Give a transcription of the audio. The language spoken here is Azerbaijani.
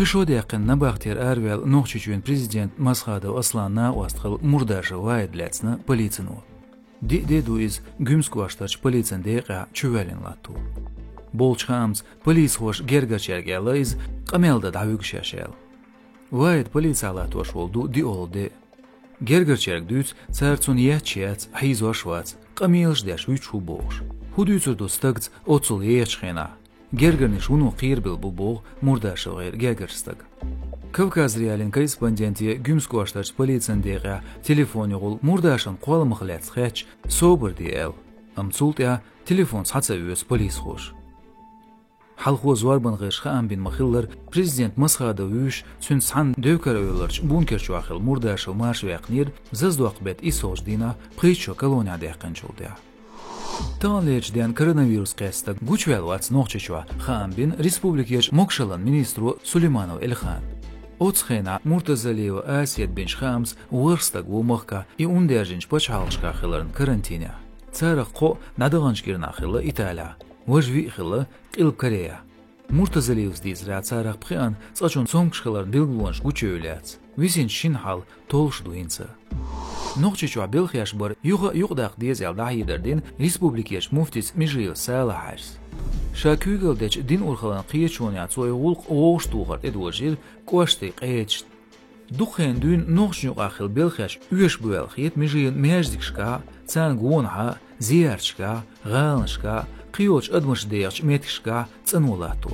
خشود يقن نباختير أرويل نوخشيشوين بريزيدنت مسخادو أصلانا واستخل مرداش وايد لاتسنا بوليتسنو دي دو إز گümskvaştaç politsen deqa çüvelin lattu. Bolçhams polis hoş gergaçergela iz qamelda davugşaşel. Vaid politsalaatoş oldu di oldu. Gergaçerg düz çartsun yachets hizvaşvats qamilş daş üçu boş. Hudüçür dostagts otsul yeçxena. Gergarniş unu qirbil bu boğ murdaşoğer gergarstag. Kavkaz Realin korrespondentiye gümskvaştaç politsen deqa telefoni gol murdaşın qolmıqlats xaç sober diel. Amsultya telefon satsavüs polis xoş. Halxo zorban gışqa ambin maxillar prezident masxada üş sün san dövkar öylarç bunker çuaxil murdaşo marş vaqnir zazdoqbet isojdina qiço koloniya deqançolda. Tanlechden koronavirus qesta guchvel vats noqchechwa xambin respublikaç mokşalan ministru Suleymanov Elxan. Otsxena Murtazaliyev Asiyet Bench Xams wırstag vumaqqa I underjinch pachalchqa xilarn karantina. Tsaraqo nadağanchkirna xilla Italiya. Вожви хила Қилып Корея. Муртазалиев здесь ряд царах пхиан цачон цомкшхалар билгуланш гучөйләц. Висен шинхал толш дуинца. Нохчичуа билхяш бар югдах дезял дахидердин республикеш муфтис Межиев Салахарс. Шакюгалдеч дин урхалан қиечуня цой улқ оштуғар эдуажил кошты қеечт. Духен дün нохшню ахил билхяш üyeş buelхиет Межиев междикшка цан гуонха зиярчка галншка Qiyooch admash deyach metkshka tsanulatu.